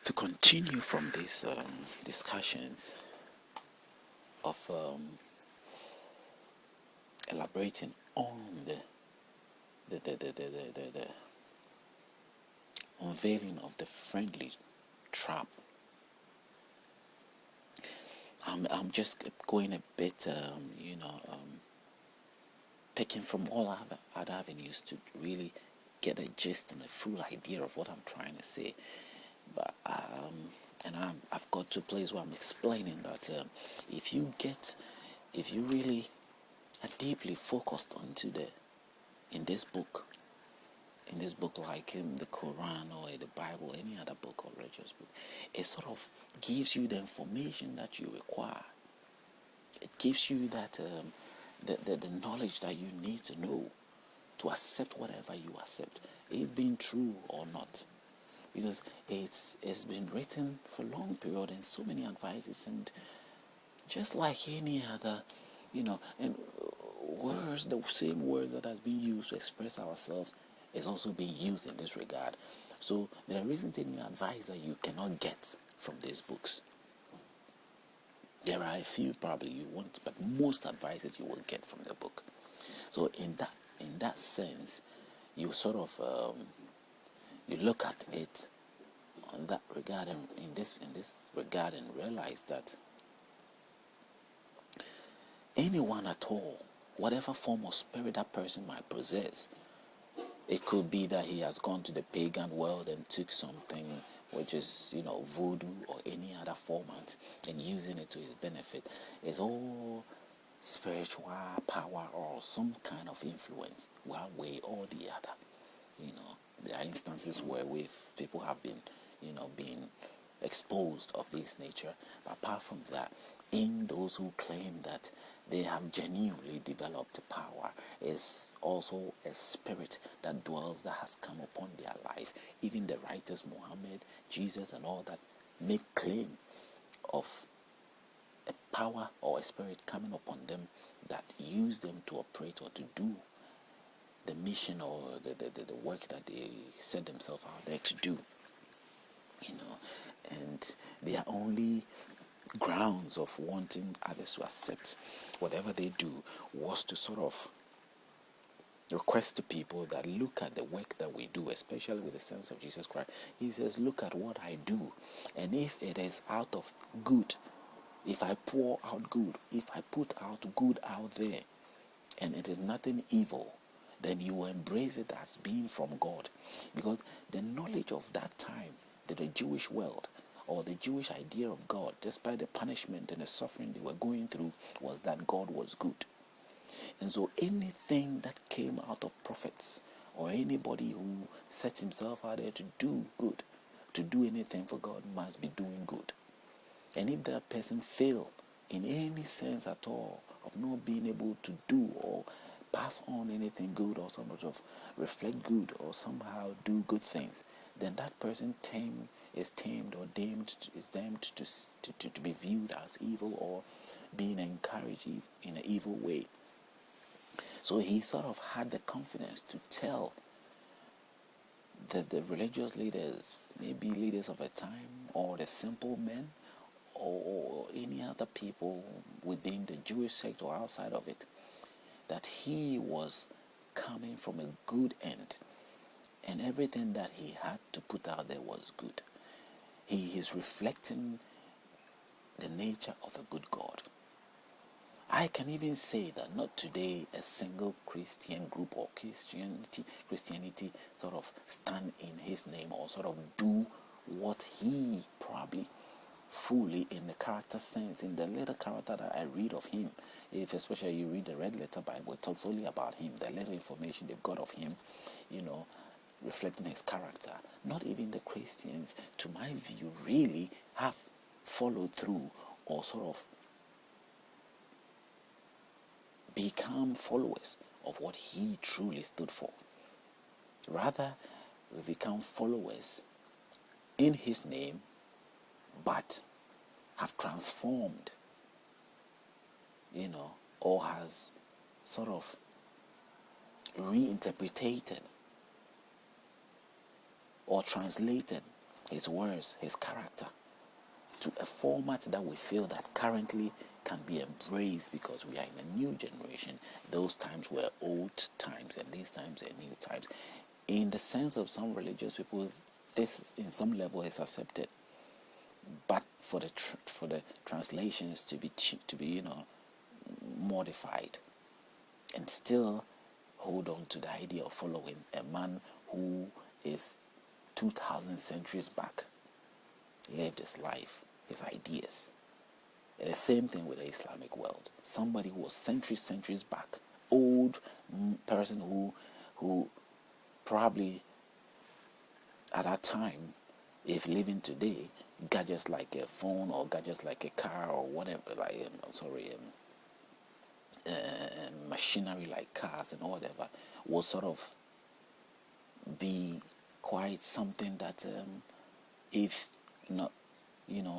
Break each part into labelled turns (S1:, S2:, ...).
S1: To continue from these discussions of elaborating on the unveiling of the friendly trap, I'm just going a bit, picking from all other avenues to really get a gist and a full idea of what I'm trying to say. But I've got to a place where I'm explaining that if you really are deeply focused onto in this book, like the Quran or the Bible, any other book or religious book, it sort of gives you the information that you require. It gives you that the knowledge that you need to know to accept whatever you accept, it being true or not, because it's been written for a long period and so many advices, and just like any other, and words, the same words that has been used to express ourselves is also being used in this regard. So there isn't any advice that you cannot get from these books. There are a few probably you want, but most advices you will get from the book. So in that sense, you sort of you look at it on that regard, and in this regard, and realize that anyone at all, whatever form of spirit that person might possess, it could be that he has gone to the pagan world and took something which is, voodoo or any other format and using it to his benefit. It's all spiritual power or some kind of influence, one way or the other. There are instances where people have been, being exposed of this nature. But apart from that, in those who claim that they have genuinely developed power, is also a spirit that dwells, that has come upon their life. Even the writers, Muhammad, Jesus, and all that, make claim of a power or a spirit coming upon them that use them to operate or to do the mission or the work that they set themselves out there to do. And their only grounds of wanting others to accept whatever they do was to sort of request to people that look at the work that we do, especially with the sense of Jesus Christ. He says, look at what I do, and if it is out of good, if I pour out good, if I put out good out there, and it is nothing evil, then you embrace it as being from God. Because the knowledge of that time, that the Jewish world or the Jewish idea of God, despite the punishment and the suffering they were going through, was that God was good. And so anything that came out of prophets or anybody who set himself out there to do good, to do anything for God, must be doing good. And if that person failed in any sense at all of not being able to do or pass on anything good or some sort of reflect good or somehow do good things, then that person is deemed to be viewed as evil or being encouraged in an evil way. So he sort of had the confidence to tell the religious leaders, maybe leaders of a time, or the simple men, or any other people within the Jewish sect or outside of it, that he was coming from a good end, and everything that he had to put out there was good. He is reflecting the nature of a good God. I can even say that not today a single Christian group or Christianity sort of stand in his name or sort of do what he probably fully, in the character sense, in the little character that I read of him. If especially you read the Red Letter Bible, it talks only about him, the little information they've got of him, reflecting his character. Not even the Christians, to my view, really have followed through or sort of become followers of what he truly stood for. Rather, we become followers in his name, but have transformed, or has sort of reinterpreted or translated his words, his character, to a format that we feel that currently can be embraced because we are in a new generation. Those times were old times and these times are new times. In the sense of some religious people, this in some level is accepted, but for the translations to be modified, and still hold on to the idea of following a man who is 2,000 centuries back, lived his life, his ideas. And the same thing with the Islamic world. Somebody who was centuries back, old person who probably at that time, if living today, gadgets like a phone or gadgets like a car or whatever, like machinery like cars and whatever, will sort of be quite something that if not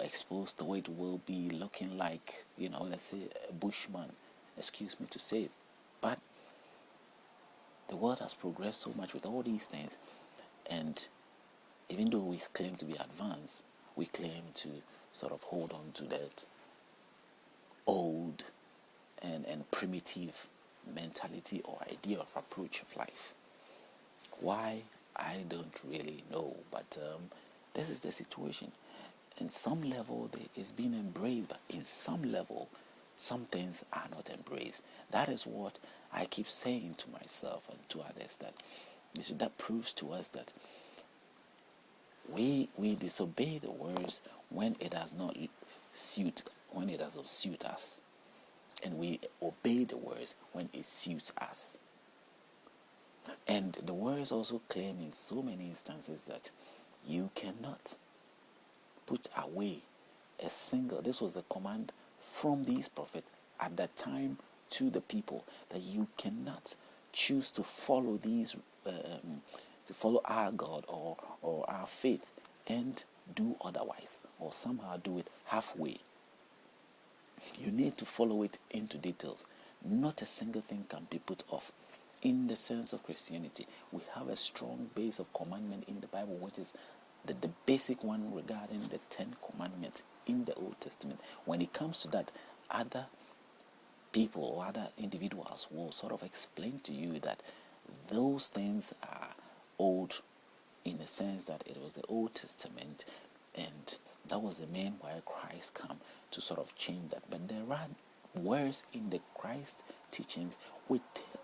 S1: exposed to it, will be looking like, let's say a bushman, excuse me to say it. But the world has progressed so much with all these things, and even though we claim to be advanced, we claim to sort of hold on to that old and primitive mentality or idea of approach of life. Why? I don't really know, but this is the situation. In some level, it's being embraced, but in some level, some things are not embraced. That is what I keep saying to myself and to others, that that proves to us that we disobey the words when it doesn't suit us, and we obey the words when it suits us. And the words also claim in so many instances that you cannot put away a single. This was the command from these prophets at that time to the people, that you cannot choose to follow these to follow our God or our faith and do otherwise, or somehow do it halfway. You need to follow it into details. Not a single thing can be put off. In the sense of Christianity, we have a strong base of commandment in the Bible, which is the basic one regarding the 10 commandments in the Old Testament. When it comes to that, other people or other individuals will sort of explain to you that those things are old, in the sense that it was the Old Testament, and that was the main why Christ came to sort of change that. But there are words in the Christ teachings which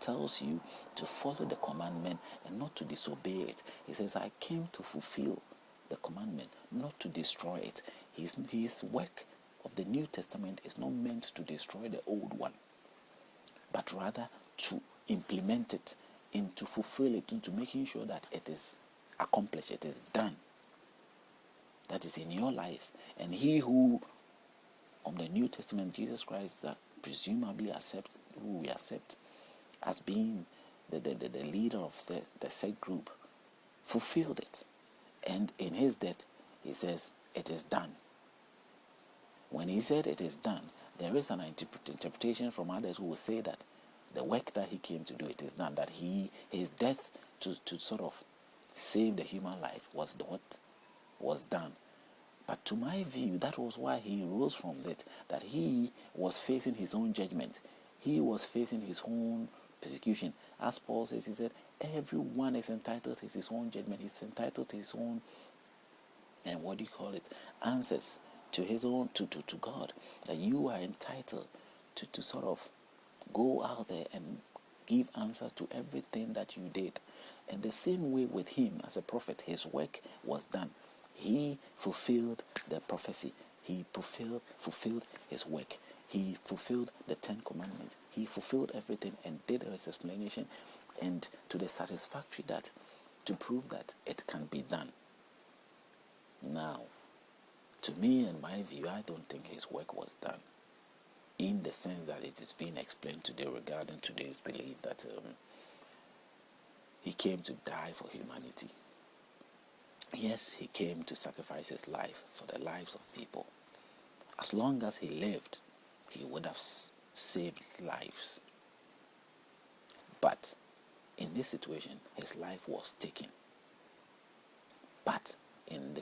S1: tells you to follow the commandment and not to disobey it. He says, I came to fulfill the commandment, not to destroy it. His work of the New Testament is not meant to destroy the old one, but rather to implement it, into fulfill it, into making sure that it is accomplished, it is done. That is in your life. And he who, on the New Testament, Jesus Christ, that presumably who we accept as being the leader of the said group, fulfilled it. And in his death, he says, it is done. When he said it is done, there is an interpretation from others who will say that the work that he came to do, it is done. That his death to sort of save the human life was what was done. But to my view, that was why he rose from it, that he was facing his own judgment. He was facing his own persecution. As Paul says, he said, everyone is entitled to his own judgment. He's entitled to his own, and answers to his own, to God. That you are entitled to sort of go out there and give answers to everything that you did. And the same way with him as a prophet, his work was done. He fulfilled the prophecy. He fulfilled his work. He fulfilled the 10 commandments. He fulfilled everything and did his explanation, and to the satisfactory, that to prove that it can be done. Now, to me and my view, I don't think his work was done, in the sense that it is being explained today regarding today's belief that he came to die for humanity. Yes, he came to sacrifice his life for the lives of people. As long as he lived, he would have saved lives. But in this situation, his life was taken. But in the